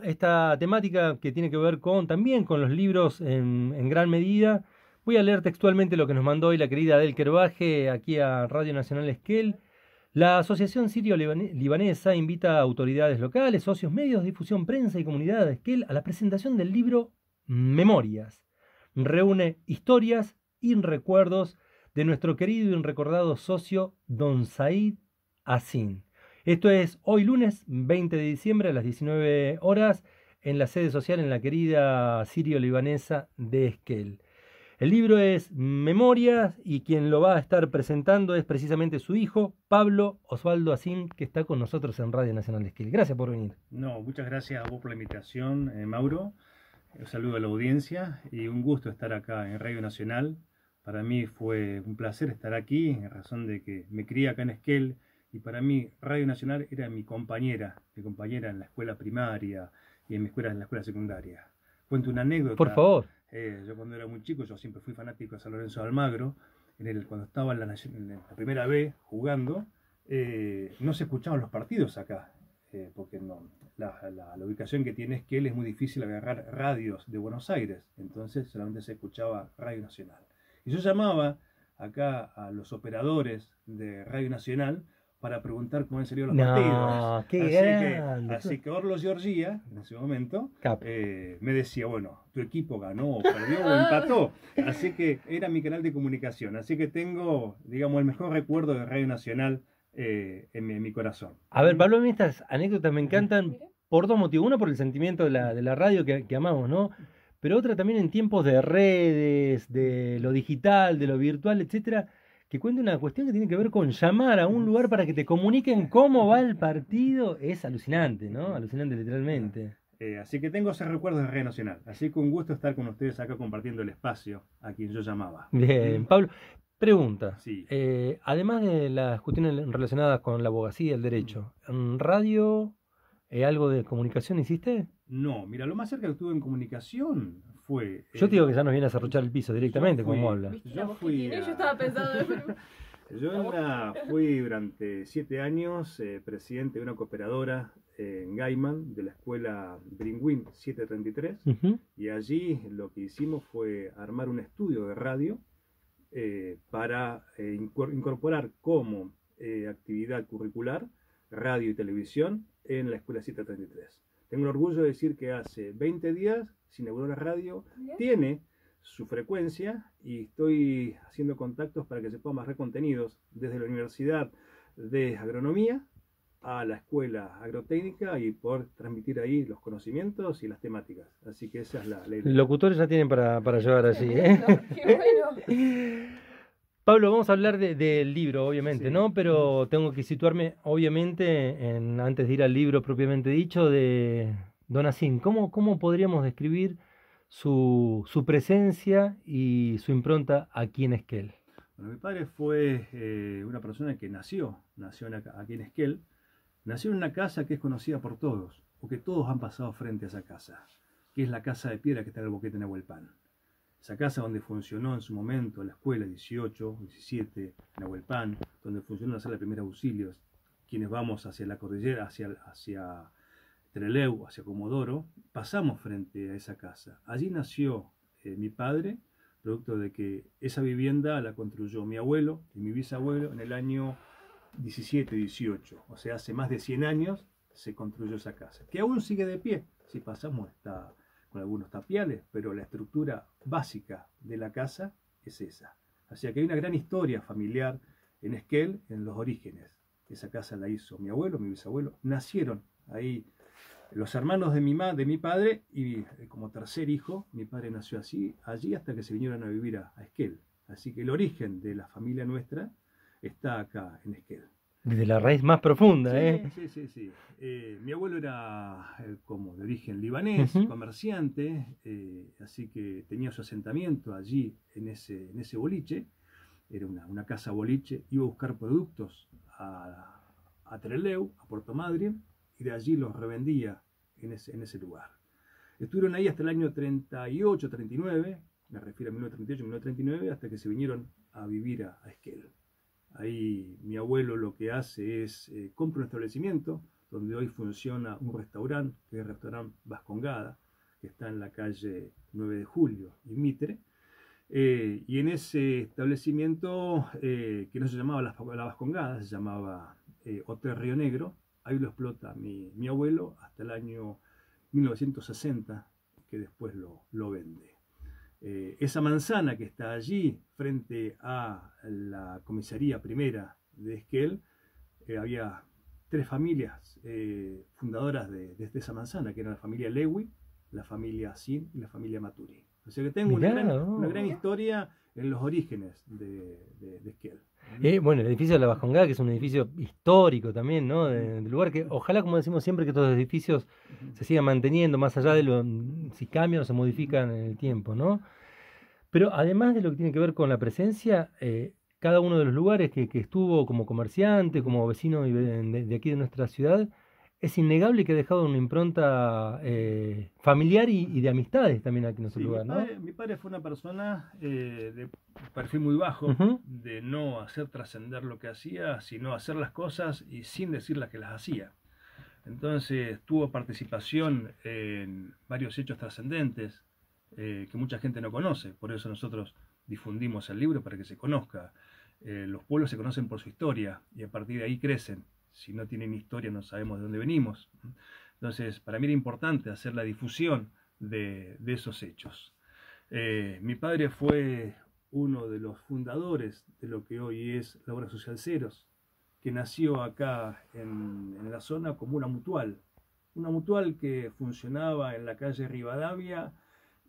esta temática que tiene que ver también con los libros en gran medida. Voy a leer textualmente lo que nos mandó hoy la querida Adel Kerbaje aquí a Radio Nacional Esquel. La Asociación Sirio-Libanesa invita a autoridades locales, socios, medios de difusión, prensa y comunidad de Esquel a la presentación del libro Memorias. Reúne historias y recuerdos de nuestro querido y recordado socio Don Said Asin. Esto es hoy lunes 20 de diciembre a las 19 horas en la sede social en la querida Sirio-Libanesa de Esquel. El libro es Memorias y quien lo va a estar presentando es precisamente su hijo, Pablo Osvaldo Asin, que está con nosotros en Radio Nacional de Esquel. Gracias por venir. No, muchas gracias a vos por la invitación, Mauro. Un saludo a la audiencia y un gusto estar acá en Radio Nacional. Para mí fue un placer estar aquí, en razón de que me crié acá en Esquel y para mí Radio Nacional era mi compañera en la escuela primaria y en en la escuela secundaria. Cuento una anécdota. Por favor. Yo cuando era muy chico, yo siempre fui fanático de San Lorenzo de Almagro. Cuando estaba en la primera B jugando, no se escuchaban los partidos acá, porque no, la ubicación que tiene Esquel es muy difícil agarrar radios de Buenos Aires, entonces solamente se escuchaba Radio Nacional. Y yo llamaba acá a los operadores de Radio Nacional para preguntar cómo han salido los partidos. Qué así que Orlos Georgia, en ese momento, me decía, bueno, tu equipo ganó, perdió o empató. Así que era mi canal de comunicación. Así que tengo, digamos, el mejor recuerdo de Radio Nacional en mi corazón. A ver, Pablo, a mí estas anécdotas me encantan por dos motivos. Uno, por el sentimiento de la radio que amamos, ¿no? Pero otra también en tiempos de redes, de lo digital, de lo virtual, etcétera, que cuenta una cuestión que tiene que ver con llamar a un lugar para que te comuniquen cómo va el partido. Es alucinante, ¿no? Alucinante literalmente. Así que tengo ese recuerdo de Radio Nacional. Así que un gusto estar con ustedes acá compartiendo el espacio a quien yo llamaba. Bien, Pablo. Pregunta. Sí. Además de las cuestiones relacionadas con la abogacía, el derecho, ¿en radio algo de comunicación hiciste? No, mira, lo más cerca que tuve en comunicación fue... Yo te digo que ya nos viene a serruchar el piso directamente, como habla. Yo estaba pensando... Fui durante 7 años presidente de una cooperadora en Gaiman, de la escuela Brinwin 733, y allí lo que hicimos fue armar un estudio de radio para incorporar como actividad curricular radio y televisión en la escuela 733. Tengo el orgullo de decir que hace 20 días se inauguró la radio, tiene su frecuencia y estoy haciendo contactos para que se puedan bajar contenidos desde la Universidad de Agronomía a la Escuela Agrotécnica y poder transmitir ahí los conocimientos y las temáticas. Así que esa es la idea. Locutores ya tienen para llevar allí, ¿eh? ¡Qué bueno! Pablo, vamos a hablar del libro, obviamente, Sí. ¿no? Pero tengo que situarme, obviamente, antes de ir al libro propiamente dicho, de Don Asin. ¿Cómo podríamos describir su presencia y su impronta aquí en Esquel? Bueno, mi padre fue una persona que nació aquí en Esquel, nació en una casa que es conocida por todos, o que todos han pasado frente a esa casa, que es la casa de piedra que está en el boquete de Nahuelpan. Esa casa donde funcionó en su momento la escuela 18, 17, Nahuelpan, donde funcionó la sala de primeros auxilios, quienes vamos hacia la cordillera, hacia Trelew, hacia Comodoro, pasamos frente a esa casa. Allí nació mi padre, producto de que esa vivienda la construyó mi abuelo y mi bisabuelo en el año 17-18, o sea, hace más de 100 años se construyó esa casa, que aún sigue de pie. Si pasamos está con algunos tapiales, pero la estructura básica de la casa es esa. Así que hay una gran historia familiar en Esquel, en los orígenes. Esa casa la hizo mi abuelo, mi bisabuelo, nacieron ahí los hermanos de mi padre y como tercer hijo, mi padre nació allí hasta que se vinieron a vivir a Esquel. Así que el origen de la familia nuestra está acá en Esquel. Desde la raíz más profunda, Sí, ¿eh? sí. Mi abuelo era como de origen libanés, comerciante, así que tenía su asentamiento allí en ese boliche. Era una casa boliche, iba a buscar productos a Trelew, a Puerto Madryn, y de allí los revendía en ese lugar. Estuvieron ahí hasta el año 38, 39, me refiero a 1938, 1939, hasta que se vinieron a vivir a Esquel. Ahí mi abuelo lo que hace es compra un establecimiento donde hoy funciona un restaurante, que es el restaurante Vascongada, que está en la calle 9 de Julio y Mitre. Y en ese establecimiento, que no se llamaba la Vascongada, se llamaba Hotel Río Negro, ahí lo explota mi abuelo hasta el año 1960, que después lo vende. Esa manzana que está allí, frente a la comisaría primera de Esquel, había 3 familias fundadoras de esa manzana, que era la familia Lewy, la familia Sin y la familia Maturi. O sea que tengo Mirá, una gran historia en los orígenes de Esquel. Bueno, el edificio de la Vascongada, que es un edificio histórico también, ¿no? Del lugar que, ojalá, como decimos siempre, que estos edificios se sigan manteniendo, más allá de si cambian o se modifican en el tiempo, ¿no? Pero además de lo que tiene que ver con la presencia, cada uno de los lugares que estuvo como comerciante, como vecino de aquí de nuestra ciudad, es innegable que ha dejado una impronta familiar y de amistades también aquí en nuestro lugar, ¿no? Mi padre fue una persona de perfil muy bajo, de no hacer trascender lo que hacía, sino hacer las cosas y sin decir las que las hacía. Entonces tuvo participación en varios hechos trascendentes que mucha gente no conoce, por eso nosotros difundimos el libro para que se conozca. Los pueblos se conocen por su historia y a partir de ahí crecen. Si no tienen historia no sabemos de dónde venimos. Entonces para mí era importante hacer la difusión de esos hechos. Mi padre fue uno de los fundadores de lo que hoy es la Obra Social Ceros, que nació acá en la zona como una mutual que funcionaba en la calle Rivadavia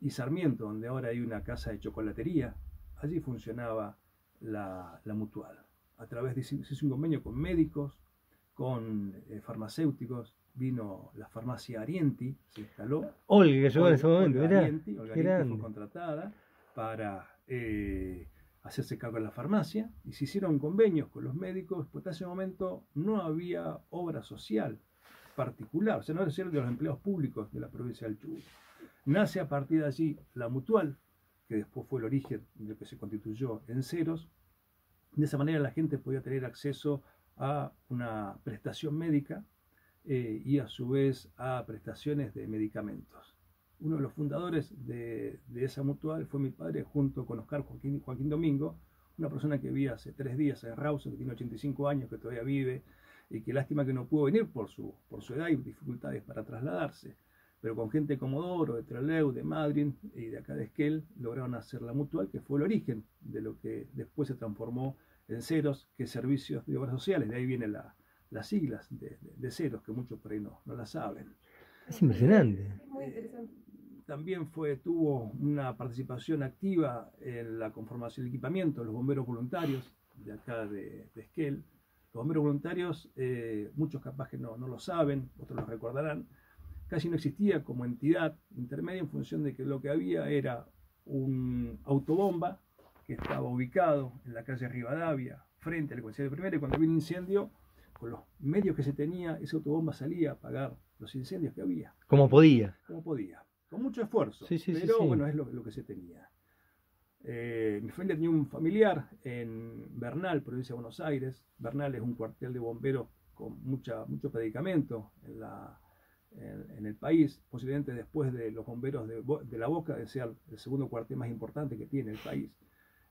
y Sarmiento, donde ahora hay una casa de chocolatería. Allí funcionaba la mutual. A través de se hizo un convenio con médicos, con farmacéuticos, vino la farmacia Arienti, se instaló. Olga, que llegó en ese momento, Olga mirá, Arienti fue contratada para hacerse cargo de la farmacia y se hicieron convenios con los médicos, porque hasta ese momento no había obra social particular, o sea, no era de los empleados públicos de la provincia del Chubut. Nace a partir de allí la mutual, que después fue el origen de lo que se constituyó en Ceros. De esa manera la gente podía tener acceso a una prestación médica y a su vez a prestaciones de medicamentos. Uno de los fundadores de esa mutual fue mi padre, junto con Oscar Joaquín Domingo, una persona que vi hace 3 días en Rawson, que tiene 85 años, que todavía vive, y que lástima que no pudo venir por su edad y dificultades para trasladarse. Pero con gente de Comodoro, de Trelew, de Madryn y de acá de Esquel, lograron hacer la mutual, que fue el origen de lo que después se transformó en Ceros, que es Servicios de Obras Sociales. De ahí vienen las siglas de Ceros, que muchos por ahí no las saben. Es impresionante. Muy interesante. También tuvo una participación activa en la conformación del equipamiento de los bomberos voluntarios de acá de Esquel. Los bomberos voluntarios, muchos capaz que no lo saben, otros lo recordarán, casi no existía como entidad intermedia en función de que lo que había era un autobomba que estaba ubicado en la calle Rivadavia, frente al comisario primero, y cuando había un incendio, con los medios que se tenía, esa autobomba salía a apagar los incendios que había. Como podía. Como podía. Con mucho esfuerzo, sí, pero sí. Bueno, es lo que se tenía. Mi familia tenía un familiar en Bernal, provincia de Buenos Aires. Bernal es un cuartel de bomberos con mucho predicamento en el país, posiblemente después de los bomberos de La Boca, de ser el segundo cuartel más importante que tiene el país.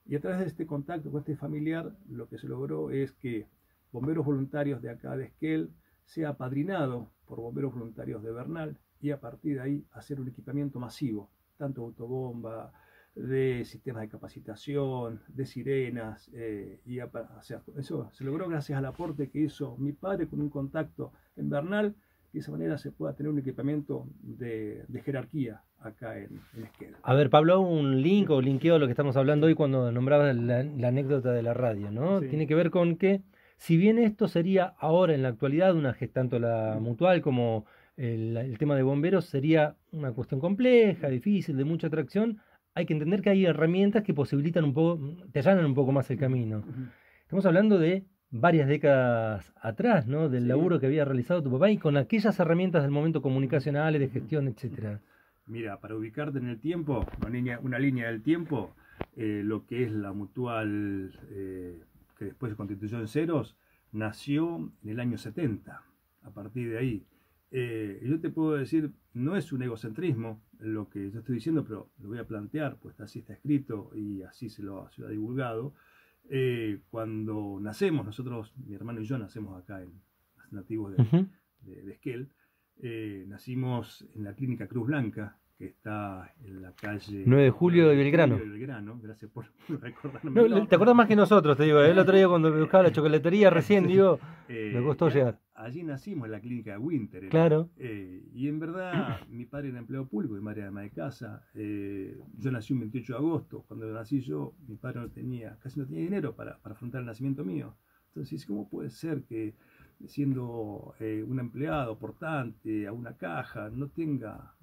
Y a través de este contacto con este familiar, lo que se logró es que bomberos voluntarios de acá de Esquel sea apadrinado por bomberos voluntarios de Bernal, y a partir de ahí hacer un equipamiento masivo, tanto autobomba, de sistemas de capacitación, de sirenas, eso se logró gracias al aporte que hizo mi padre con un contacto en Bernal, y de esa manera se pueda tener un equipamiento de jerarquía acá en Esquel. A ver, Pablo, un link o linkeo lo que estamos hablando hoy cuando nombrabas la anécdota de la radio, ¿no? Sí. Tiene que ver con que, si bien esto sería ahora en la actualidad tanto la mutual como el tema de bomberos sería una cuestión compleja, difícil, de mucha atracción, hay que entender que hay herramientas que posibilitan un poco, te allanan un poco más el camino. Estamos hablando de varias décadas atrás, ¿no? Del laburo que había realizado tu papá y con aquellas herramientas del momento comunicacionales, de gestión, etcétera. Mira, para ubicarte en el tiempo, una línea del tiempo, lo que es la mutual que después se constituyó en Ceros, nació en el año 70. a partir de ahí. Yo te puedo decir, no es un egocentrismo lo que yo estoy diciendo, pero lo voy a plantear, pues así está escrito y así se lo ha divulgado. Cuando nacemos, nosotros, mi hermano y yo, nacemos acá nativos de Esquel. Nacimos en la clínica Cruz Blanca, que está en la calle 9 de julio de Belgrano. Gracias por recordarme. No, te acordás más que nosotros, te digo. El otro día cuando buscaba la chocolatería recién, digo, me costó llegar. Allí nacimos en la clínica de Winter. Claro. Y en verdad, mi padre era empleado público, mi madre era ama de casa. Yo nací un 28 de agosto. Cuando nací yo, mi padre casi no tenía dinero para afrontar el nacimiento mío. Entonces, ¿cómo puede ser que siendo un empleado portante a una caja no tenga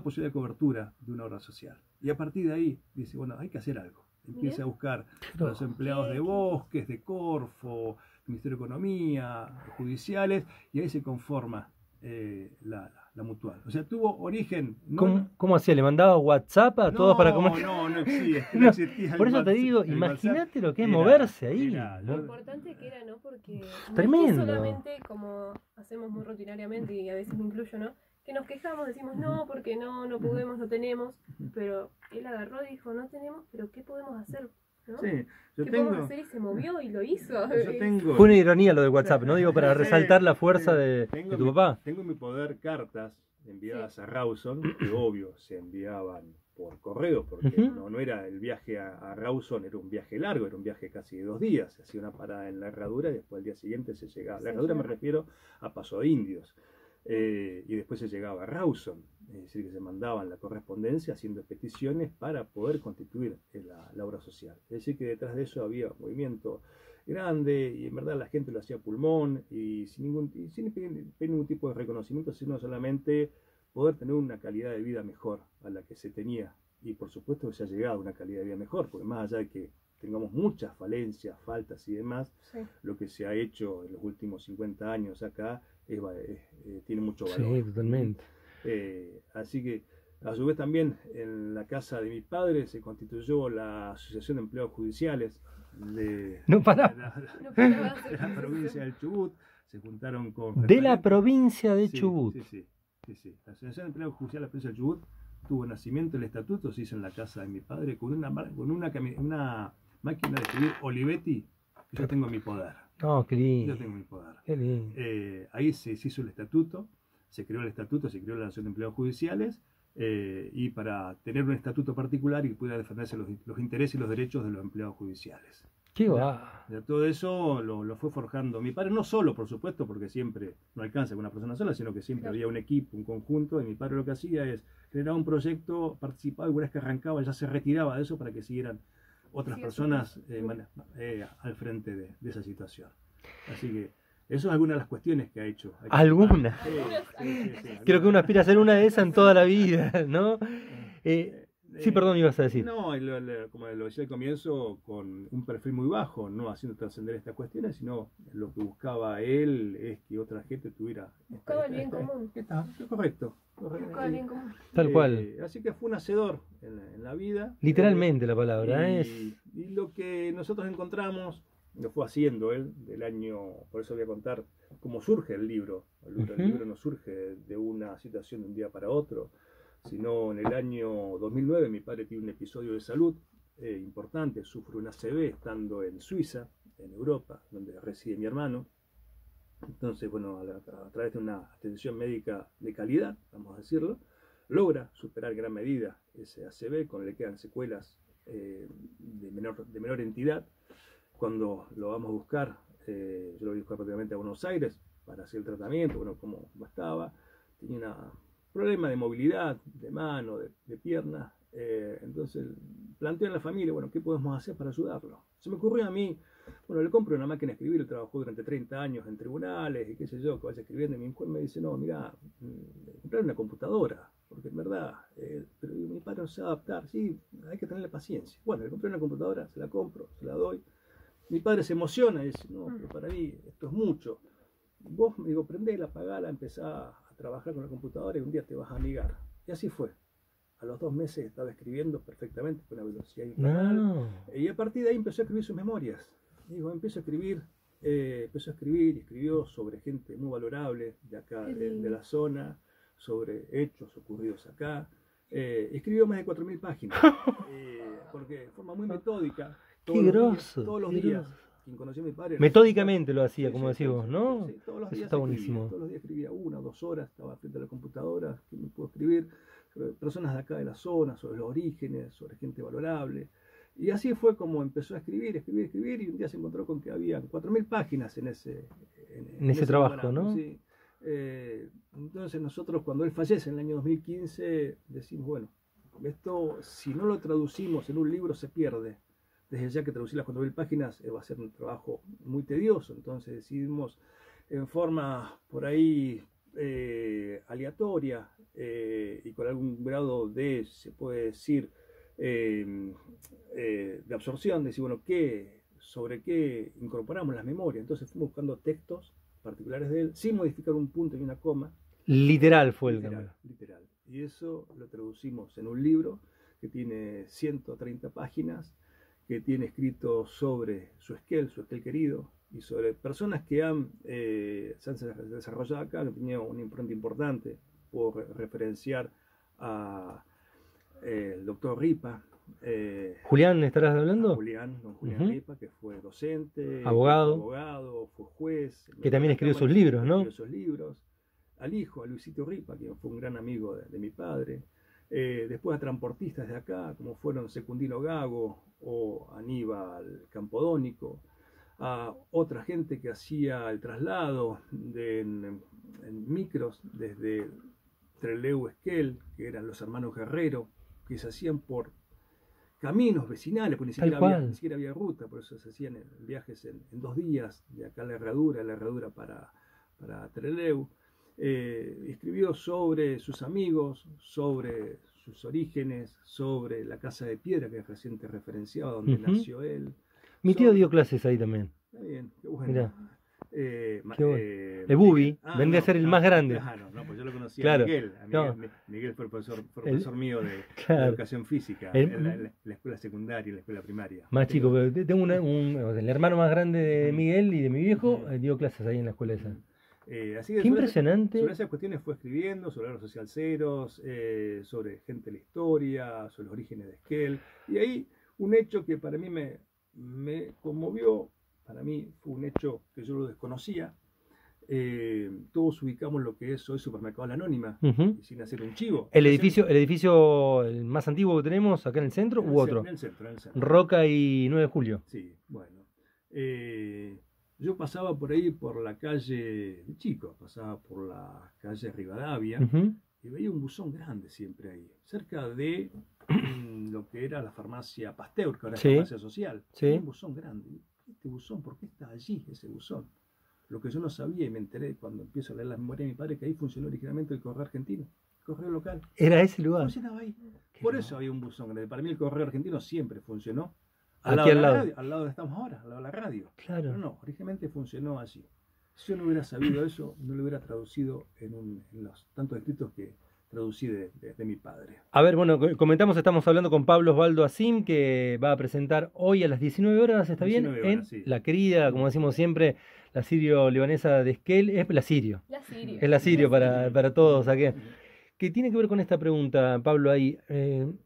posibilidad de cobertura de una obra social? Y a partir de ahí dice, bueno, hay que hacer algo. Empieza a buscar a los empleados de bosques, de Corfo, Ministerio de Economía, judiciales, y ahí se conforma la mutual. O sea, tuvo origen... ¿Cómo hacía? ¿Le mandaba WhatsApp a todos para comer? No existía. Por eso te digo, imagínate lo que es moverse ahí. Lo importante que era, ¿no? Porque tremendo. No es solamente como hacemos muy rutinariamente, y a veces me incluyo, ¿no? Que nos quejamos, decimos no, porque no podemos, no tenemos, pero él agarró y dijo, no tenemos, pero ¿qué podemos hacer? ¿No? Sí, ¿Qué podemos hacer? Y se movió y lo hizo. Fue una ironía lo de WhatsApp, ¿no? Digo, para resaltar la fuerza de tu papá. Tengo en mi poder cartas enviadas a Rawson, que obvio se enviaban por correo, porque no era el viaje a Rawson, era un viaje largo, era un viaje casi de 2 días. Se hacía una parada en la Herradura y después al día siguiente se llegaba. La Herradura me refiero a Paso de Indios. Y después se llegaba a Rawson, es decir, que se mandaban la correspondencia haciendo peticiones para poder constituir la obra social. Es decir, que detrás de eso había un movimiento grande y en verdad la gente lo hacía a pulmón y sin pedir ningún tipo de reconocimiento, sino solamente poder tener una calidad de vida mejor a la que se tenía. Y por supuesto que se ha llegado a una calidad de vida mejor, porque más allá de que tengamos muchas falencias, faltas y demás, lo que se ha hecho en los últimos 50 años acá tiene mucho valor. Sí, totalmente. Así que, a su vez también, en la casa de mis padres se constituyó la Asociación de Empleados Judiciales de la provincia del Chubut. Se juntaron con... De la provincia de Chubut. Sí. La Asociación de Empleados Judiciales de la provincia del Chubut tuvo nacimiento, el estatuto se hizo en la casa de mi padre con una máquina de escribir Olivetti que yo tengo en mi poder. No, qué lindo. Yo tengo en mi poder. Qué lindo. Ahí se hizo el estatuto, se creó la Asociación de Empleados Judiciales, y para tener un estatuto particular y que pudiera defenderse los intereses y los derechos de los empleados judiciales. Qué va. Todo eso lo fue forjando mi padre, no solo, por supuesto, porque siempre no alcanza con una persona sola, sino que siempre había un equipo, un conjunto, y mi padre lo que hacía es generar un proyecto, participaba, y una vez que arrancaba ya se retiraba de eso para que siguieran otras personas al frente de esa situación. Así que eso es alguna de las cuestiones que ha hecho. ¿Alguna? Creo que uno aspira a ser una de esas en toda la vida, ¿no? Sí, perdón, ibas a decir. No, como lo decía al comienzo, con un perfil muy bajo, no haciendo trascender estas cuestiones, sino lo que buscaba él es que otra gente tuviera... Buscaba el bien común. Correcto. Buscaba el bien común. Tal cual. Así que fue un hacedor en la vida. Literalmente la palabra. Y lo que nosotros encontramos, lo fue haciendo él, del año... Por eso voy a contar cómo surge el libro. El libro no surge de una situación de un día para otro, sino en el año 2009 mi padre tiene un episodio de salud importante, sufre un ACV estando en Suiza, en Europa, donde reside mi hermano. Entonces, bueno, a través de una atención médica de calidad, vamos a decirlo, logra superar en gran medida ese ACV, con el que quedan secuelas de menor entidad. Cuando lo vamos a buscar, yo lo voy a buscar prácticamente a Buenos Aires para hacer el tratamiento, bueno, como estaba, tenía un problema de movilidad, de mano, de pierna. Entonces planteo en la familia, bueno, ¿qué podemos hacer para ayudarlo? Se me ocurrió a mí, bueno, le compro una máquina de escribir, él trabajó durante 30 años en tribunales y qué sé yo, que vaya escribiendo, y mi mujer me dice, no, mira, comprar una computadora, porque en verdad, pero mi padre no se va a adaptar, sí, hay que tenerle paciencia. Bueno, le compré una computadora, se la compro, se la doy. Mi padre se emociona y dice, no, pero para mí esto es mucho. Vos, me digo, prendela, apagala, empezá a trabajar con la computadora y un día te vas a amigar. Y así fue. A los 2 meses estaba escribiendo perfectamente con una velocidad infernal. Y a partir de ahí empezó a escribir sus memorias. Digo, empiezo a escribir empezó a escribir, y escribió sobre gente muy valorable de acá, de la zona, sobre hechos ocurridos acá. Escribió más de 4.000 páginas, porque de forma muy metódica, Qué grosso, todos los qué días. grosso. Quien conoció a mi padre, Metódicamente lo hacía, sí, como sí, decís sí, vos, sí, ¿no? sí, todos los Eso días está escribía, buenísimo. todos los días escribía 1 o 2 horas, estaba frente a la computadora, que me puedo escribir sobre personas de acá de la zona, sobre los orígenes, sobre gente valorable. Y así fue como empezó a escribir, y un día se encontró con que había 4.000 páginas en ese trabajo, memorando, ¿no? sí. Entonces nosotros, cuando él fallece en el año 2015, decimos, bueno, esto si no lo traducimos en un libro se pierde. Desde ya que traducir las 4.000 páginas va a ser un trabajo muy tedioso, entonces decidimos en forma por ahí aleatoria y con algún grado de, se puede decir, de absorción, decir, bueno, sobre qué incorporamos las memorias. Entonces fuimos buscando textos particulares de él, sin modificar un punto y una coma. Literal fue el Literal, cambio. literal. Y eso lo traducimos en un libro que tiene 130 páginas, que tiene escrito sobre su esquel querido, y sobre personas que se han desarrollado acá, que han tenido una impronta importante. Puedo referenciar a el doctor Ripa. Julián, ¿estarás hablando? Don Julián Ripa, que fue docente, abogado, fue juez. Que también escribió sus libros, ¿no? Escribió sus libros. Al hijo, a Luisito Ripa, que fue un gran amigo de mi padre. Después a transportistas de acá, como fueron Secundino Gago o Aníbal Campodónico, a otra gente que hacía el traslado en micros desde Trelew Esquel, que eran los hermanos Guerrero, que se hacían por caminos vecinales, porque ni siquiera había ruta, por eso se hacían viajes en 2 días, de acá a la herradura para Trelew. Escribió sobre sus amigos, sobre sus orígenes, sobre la casa de piedra que recién te referenciaba, donde nació él. Mi tío dio clases ahí también. Está bien, qué bueno. Mirá. El Bubi vendría a ser el más grande. Claro, pues yo lo conocía claro, a Miguel. Miguel fue profesor mío de educación física en la escuela secundaria y la escuela primaria. Más chico, pero tengo el hermano más grande de Miguel y de mi viejo, dio clases ahí en la escuela esa. Así que qué impresionante. Sobre esas cuestiones fue escribiendo, sobre los socialceros, sobre gente de la historia, sobre los orígenes de Esquel. Y ahí un hecho que para mí me conmovió, para mí fue un hecho que yo lo desconocía. Todos ubicamos lo que es hoy Supermercado La Anónima, y sin hacer un chivo. ¿El edificio el más antiguo que tenemos acá en el centro u otro? En el centro. Roca y 9 de Julio. Sí, bueno. Yo pasaba por ahí, por la calle, de chico, pasaba por la calle Rivadavia, y veía un buzón grande siempre ahí, cerca de lo que era la farmacia Pasteur, que ahora es farmacia social. Sí. Un buzón grande. Este buzón, ¿por qué está allí ese buzón? Lo que yo no sabía y me enteré cuando empiezo a leer la memoria de mi padre, que ahí funcionó originalmente el correo argentino, el correo local. Era ese lugar. Funcionaba ahí. Por eso había un buzón grande. Para mí el correo argentino siempre funcionó. Aquí al lado. Al lado de estamos ahora, al lado de la radio. Claro. Pero no, originalmente funcionó allí. Si yo no hubiera sabido eso, no lo hubiera traducido en los tantos escritos que traducí de mi padre. A ver, bueno, comentamos, estamos hablando con Pablo Osvaldo Azim, que va a presentar hoy a las 19 horas, ¿está bien? En sí. la querida, como decimos siempre, la sirio-libanesa de Esquel, es la sirio. Es la sirio para todos aquí. Que tiene que ver con esta pregunta, Pablo, ahí.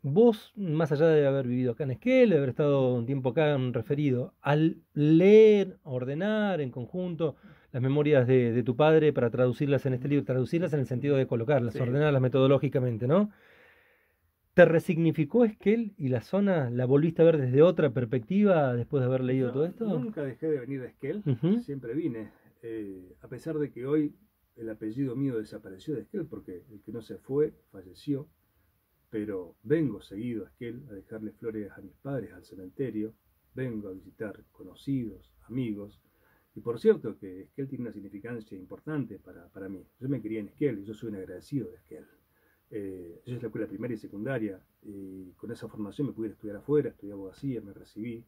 Vos, más allá de haber vivido acá en Esquel, de haber estado un tiempo acá en referido, al leer, ordenar en conjunto las memorias de tu padre para traducirlas en este libro, traducirlas en el sentido de colocarlas, ordenarlas metodológicamente, ¿no? ¿Te resignificó Esquel y la zona? ¿La volviste a ver desde otra perspectiva después de haber leído todo esto? Nunca dejé de venir de Esquel, siempre vine, a pesar de que hoy el apellido mío desapareció de Esquel, porque el que no se fue falleció, pero vengo seguido a Esquel a dejarle flores a mis padres al cementerio, vengo a visitar conocidos, amigos, y por cierto que Esquel tiene una significancia importante para mí. Yo me crié en Esquel y yo soy un agradecido de Esquel. Yo hice la escuela primaria y secundaria, y con esa formación me pude estudiar afuera, estudié abogacía, me recibí,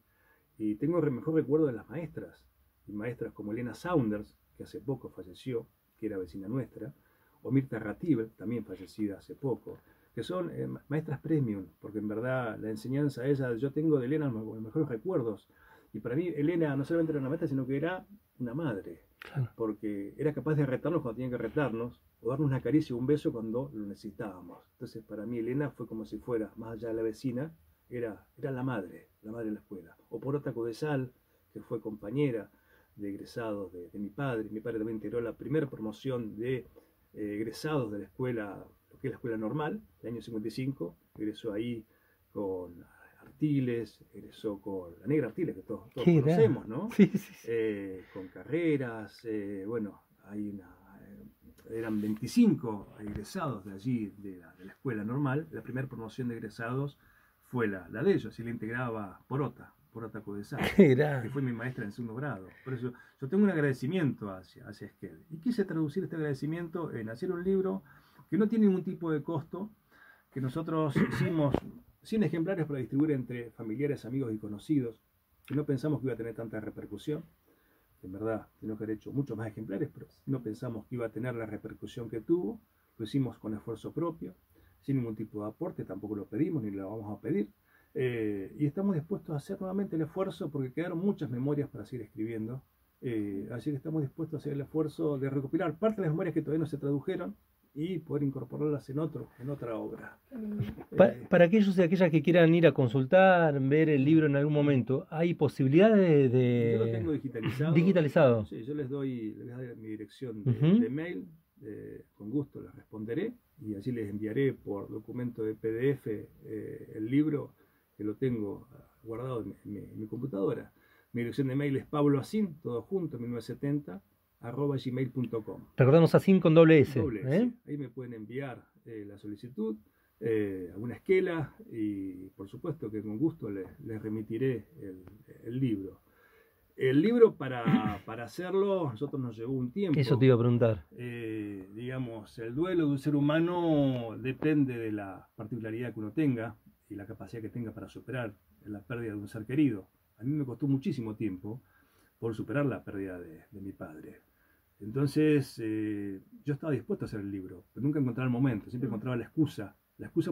y tengo el mejor recuerdo de las maestras, y maestras como Elena Saunders, que hace poco falleció, que era vecina nuestra, o Mirta Ratibel, también fallecida hace poco, que son maestras premium, porque en verdad la enseñanza a ella, yo tengo de Elena los mejores recuerdos, y para mí Elena no solamente era una maestra, sino que era una madre, Claro. porque era capaz de retarnos cuando tenía que retarnos, o darnos una caricia o un beso cuando lo necesitábamos. Entonces, para mí, Elena fue como si fuera, más allá de la vecina, era la madre de la escuela. O Porota Codesal, que fue compañera de egresados de mi padre. Mi padre también integró la primera promoción de egresados de la escuela, lo que es la escuela normal, del año 55. Egresó ahí con Artiles, egresó con la negra Artiles, que todos conocemos, ¿no? Sí, sí, sí. Con carreras, bueno, hay eran 25 egresados de allí, de la escuela normal. La primera promoción de egresados fue la de ellos, y la integraba Porota Codesal, que fue mi maestra en segundo grado. Por eso yo tengo un agradecimiento hacia Esquel. Y quise traducir este agradecimiento en hacer un libro que no tiene ningún tipo de costo, que nosotros hicimos 100 ejemplares para distribuir entre familiares, amigos y conocidos, que no pensamos que iba a tener tanta repercusión. En verdad, tenemos que haber hecho muchos más ejemplares, pero no pensamos que iba a tener la repercusión que tuvo. Lo hicimos con esfuerzo propio, sin ningún tipo de aporte, tampoco lo pedimos ni lo vamos a pedir. Y estamos dispuestos a hacer nuevamente el esfuerzo, porque quedaron muchas memorias para seguir escribiendo. Así que estamos dispuestos a hacer el esfuerzo de recopilar parte de las memorias que todavía no se tradujeron y poder incorporarlas en otra obra. Para aquellos y aquellas que quieran ir a consultar, ver el libro en algún momento, ¿hay posibilidad de...? Yo lo tengo digitalizado. ¿Digitalizado? Sí, yo les doy mi dirección de mail, con gusto les responderé, y allí les enviaré por documento de PDF el libro, que lo tengo guardado en mi computadora. Mi dirección de mail es pabloacin, todo junto, 1970, @gmail.com. Recordamos Acin con doble S. Sí. Ahí me pueden enviar la solicitud, alguna esquela, y por supuesto que con gusto les remitiré el libro. El libro, para hacerlo, a nosotros nos llevó un tiempo. Eso te iba a preguntar. Digamos, el duelo de un ser humano depende de la particularidad que uno tenga y la capacidad que tenga para superar la pérdida de un ser querido. A mí me costó muchísimo tiempo por superar la pérdida de mi padre. Entonces, yo estaba dispuesto a hacer el libro, pero nunca encontraba el momento, siempre encontraba la excusa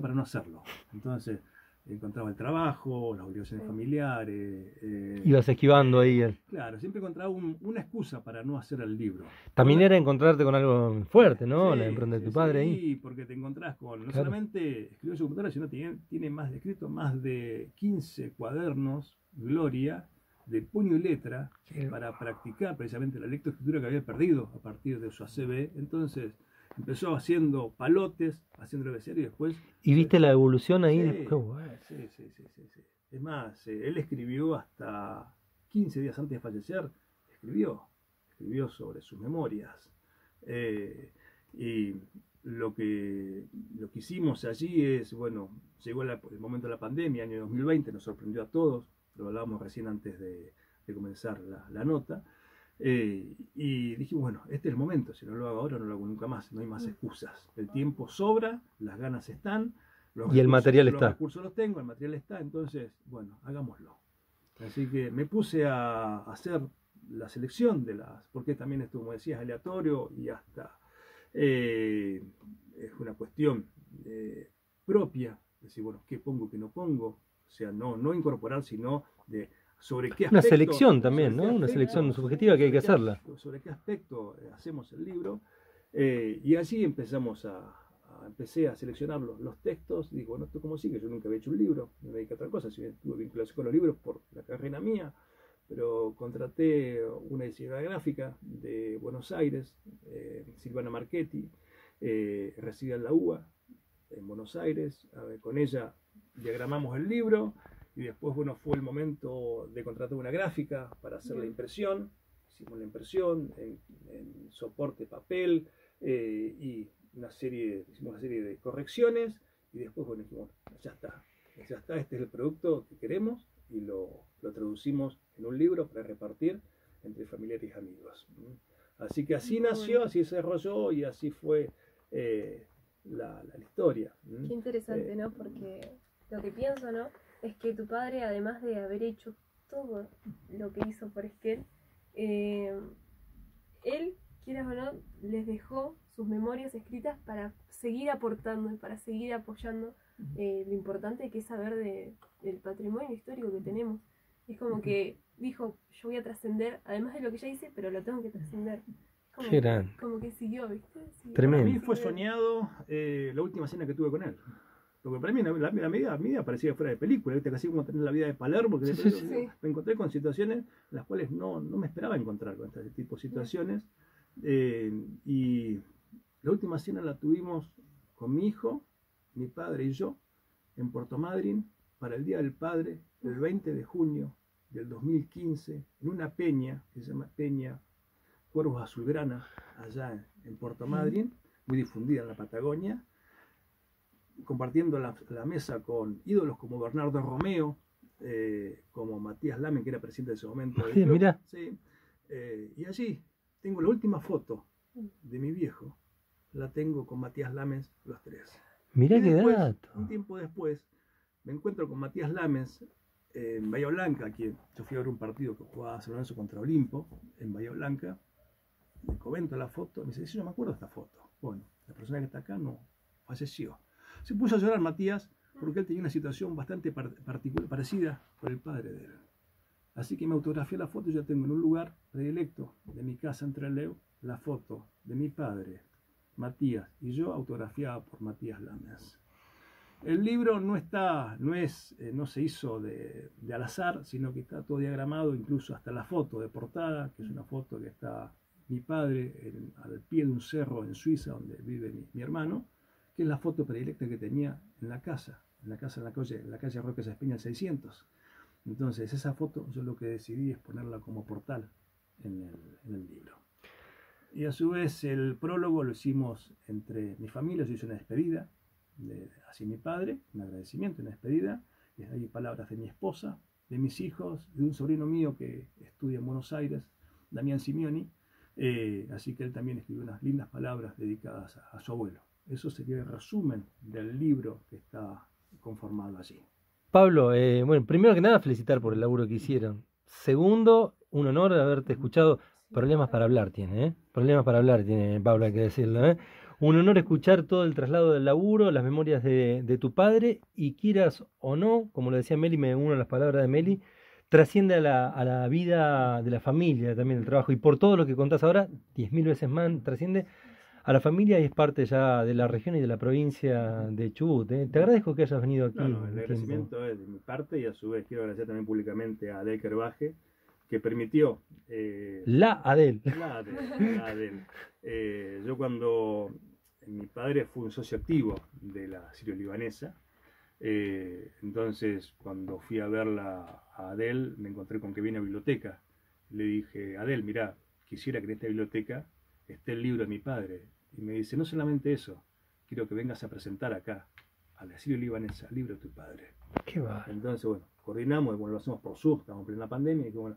para no hacerlo. Entonces, encontraba el trabajo, las obligaciones familiares. Ibas esquivando ahí. Claro, siempre encontraba una excusa para no hacer el libro. También era encontrarte con algo fuerte, ¿no? Sí, la impronta de tu padre ahí. Sí, porque te encontrás con, no Claro. solamente escribió en su computadora, sino tiene escrito más de 15 cuadernos, Gloria, de puño y letra, para practicar precisamente la lectoescritura que había perdido a partir de su ACV. Entonces empezó haciendo palotes, haciendo el abecedario, y después... ¿Y viste la evolución ahí? Sí, Qué bueno. sí. Es más, él escribió hasta 15 días antes de fallecer, escribió sobre sus memorias. Y lo que hicimos allí es, bueno, llegó el momento de la pandemia, año 2020, nos sorprendió a todos. Lo hablábamos recién antes de comenzar la nota, y dijimos, bueno, este es el momento, si no lo hago ahora no lo hago nunca más, no hay más excusas, el tiempo sobra, las ganas están, y el material los está. recursos los tengo, el material está, entonces, bueno, hagámoslo. Así que me puse a hacer la selección porque también esto, como decías, aleatorio, y hasta es una cuestión propia, decir, bueno, qué pongo, qué no pongo. O sea, no incorporar, sino de sobre qué aspecto... Una selección también, ¿no? Una selección subjetiva que hay que hacerla. Sobre qué aspecto hacemos el libro. Y así empecé a seleccionar los textos. Digo, bueno, ¿esto cómo sigue? Yo nunca había hecho un libro, me dediqué a otra cosa. Si bien tuve vinculación con los libros por la carrera mía, pero contraté una diseñadora gráfica de Buenos Aires, Silvana Marchetti, residía en la UBA, en Buenos Aires. Con ella diagramamos el libro, y después, bueno, fue el momento de contratar una gráfica para hacer la impresión. Hicimos la impresión en soporte papel, y hicimos una serie de correcciones, y después, bueno, dijimos, ya está, este es el producto que queremos, y lo traducimos en un libro para repartir entre familiares y amigos. Así que así nació, así se desarrolló, y así fue la historia. Qué interesante, ¿no? Porque lo que pienso, ¿no? Es que tu padre, además de haber hecho todo lo que hizo por Esquel, él, quieras o no, les dejó sus memorias escritas para seguir aportando y para seguir apoyando lo importante que es saber del patrimonio histórico que tenemos. Es como que dijo, yo voy a trascender, además de lo que ya hice, pero lo tengo que trascender. Qué grande. Como que siguió, ¿viste? Siguió. Tremendo. Para mí fue soñado la última cena que tuve con él. Porque para mí la vida parecía fuera de película, ¿viste? Casi como tener la vida de Palermo, que Sí. me encontré con situaciones en las cuales no me esperaba encontrar con este tipo de situaciones. Y la última cena la tuvimos con mi hijo, mi padre y yo, en Puerto Madryn, para el Día del Padre, el 20 de junio del 2015, en una peña que se llama Peña Cuervos Azulgrana, allá en Puerto Madryn, muy difundida en la Patagonia, compartiendo la mesa con ídolos como Bernardo Romeo, como Matías Lamen, que era presidente de ese momento. Sí, mira. Sí, y allí tengo la última foto de mi viejo, la tengo con Matías Lamens, los tres. Mirá Y qué después, dato. un tiempo después, me encuentro con Matías Lamens en Bahía Blanca, que yo fui a ver un partido que jugaba San Lorenzo contra Olimpo, en Bahía Blanca. Le comento la foto, me dice, sí, yo me acuerdo de esta foto. Bueno, la persona que está acá no falleció. Se puso a llorar Matías porque él tenía una situación bastante particular, parecida con el padre de él. Así que me autografié la foto y ya tengo en un lugar predilecto de mi casa en Trelew la foto de mi padre, Matías, y yo autografiada por Matías Lamens. El libro no se hizo de al azar, sino que está todo diagramado, incluso hasta la foto de portada, que es una foto que está mi padre al pie de un cerro en Suiza, donde vive mi hermano, que es la foto predilecta que tenía en la calle Roque Espeña 600. Entonces, esa foto yo lo que decidí es ponerla como portal en el libro. Y a su vez el prólogo lo hicimos entre mi familia, se hizo una despedida hacia mi padre, un agradecimiento, una despedida, y hay palabras de mi esposa, de mis hijos, de un sobrino mío que estudia en Buenos Aires, Damián Simeoni, así que él también escribió unas lindas palabras dedicadas a su abuelo. Eso sería el resumen del libro que está conformado allí. Pablo, bueno, primero que nada felicitar por el laburo que hicieron. Segundo, un honor haberte escuchado. Problemas para hablar tiene, ¿eh? Problemas para hablar tiene Pablo, hay que decirlo, ¿eh? Un honor escuchar todo el traslado del laburo, las memorias de tu padre, y quieras o no, como lo decía Meli, me uno a las palabras de Meli, trasciende a la vida de la familia también, el trabajo, y por todo lo que contás ahora, 10.000 veces más, trasciende a la familia y es parte ya de la región y de la provincia de Chubut, ¿eh? Te agradezco que hayas venido aquí. No, el agradecimiento es de mi parte, y a su vez quiero agradecer también públicamente a Adel Kerbaje, que permitió... La Adel. Yo cuando mi padre fue un socio activo de la sirio-libanesa, entonces cuando fui a verla a Adel me encontré con que viene a biblioteca. Le dije, Adel, mirá, quisiera que en esta biblioteca esté el libro de mi padre. Y me dice, no solamente eso, quiero que vengas a presentar acá a la sirio-libanesa el libro de tu padre. Qué va. Entonces, bueno, coordinamos, bueno, lo hacemos por Zoom, estamos en plena pandemia, y que bueno,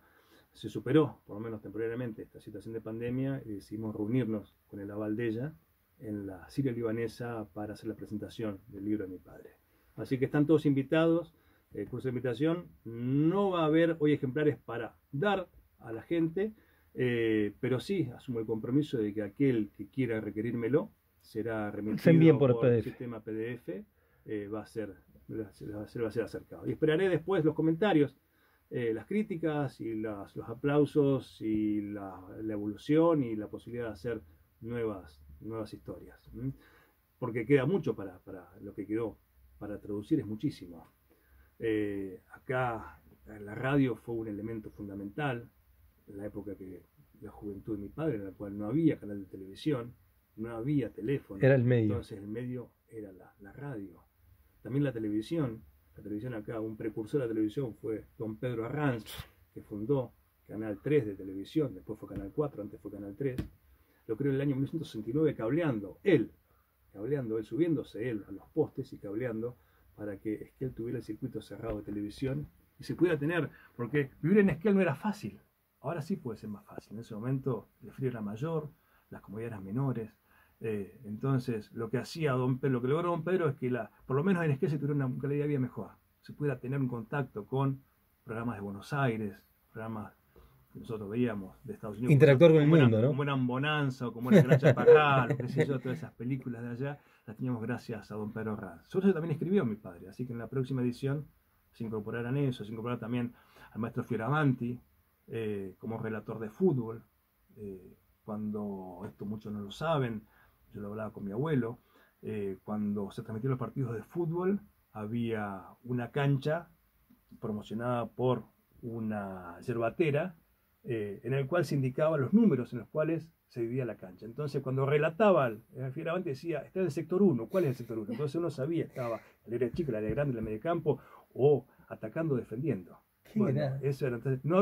se superó, por lo menos temporariamente, esta situación de pandemia, y decidimos reunirnos con el aval de ella en la sirio-libanesa para hacer la presentación del libro de mi padre. Así que están todos invitados, el curso de invitación. No va a haber hoy ejemplares para dar a la gente, pero sí asumo el compromiso de que aquel que quiera requerírmelo será remitido por PDF. el sistema PDF, va a ser acercado. Y esperaré después los comentarios, las críticas y los aplausos y la evolución y la posibilidad de hacer nuevas historias. Porque queda mucho para lo que quedó para traducir, es muchísimo. Acá la radio fue un elemento fundamental en la época que la juventud de mi padre, en la cual no había canal de televisión, no había teléfono. Era el medio. Entonces el medio era la radio. También la televisión acá, un precursor de la televisión fue don Pedro Arranz, que fundó Canal 3 de televisión, después fue Canal 4, antes fue Canal 3. Lo creó en el año 1969 cableando, él subiéndose a los postes y cableando para que Esquel tuviera el circuito cerrado de televisión y se pudiera tener, porque vivir en Esquel no era fácil. Ahora sí puede ser más fácil. En ese momento el frío era mayor, las comodidades eran menores. Entonces lo que logró don Pedro es que por lo menos en Esquel se tuviera una calidad de vida mejor. Se pudiera tener un contacto con programas de Buenos Aires, programas que nosotros veíamos de Estados Unidos. Interactuar con el mundo, ¿no? Como eran Bonanza o como era Gran Chaparral, qué sé yo, todas esas películas de allá las teníamos gracias a don Pedro Arranz. Sobre eso también escribió mi padre, así que en la próxima edición se incorporaran eso, se incorporaran también al maestro Fioravanti como relator de fútbol, cuando esto muchos no lo saben, yo lo hablaba con mi abuelo, cuando se transmitían los partidos de fútbol, había una cancha promocionada por una yerbatera, en el cual se indicaban los números en los cuales se dividía la cancha. Entonces, cuando relataba el Fioravanti decía, está en el sector 1, ¿cuál es el sector 1? Entonces uno sabía, estaba el área chica, el área grande, el medio campo, o atacando o defendiendo. Bueno, eso era, entonces, no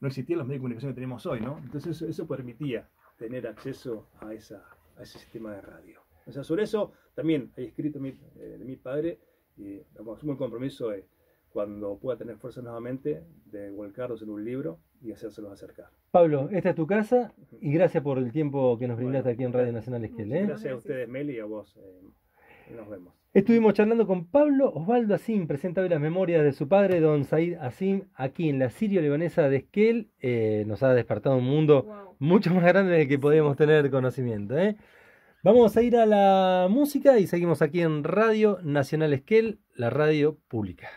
existían los medios de comunicación que tenemos hoy, ¿no? Entonces eso permitía tener acceso a ese sistema de radio. O sea, sobre eso también hay escrito de mi padre, y asumo el compromiso de, cuando pueda tener fuerza nuevamente, de volcarlos en un libro y hacérselos acercar. Pablo, esta es tu casa y gracias por el tiempo que nos brindaste aquí en Radio Nacional Esquel. Gracias a ustedes, Meli, y a vos. Nos vemos. Estuvimos charlando con Pablo Osvaldo Azim, presenta hoy las memorias de su padre, don Said Azim, aquí en la Sirio-Libanesa de Esquel. Nos ha despertado un mundo mucho más grande del que podíamos tener conocimiento. Vamos a ir a la música y seguimos aquí en Radio Nacional Esquel, la radio pública.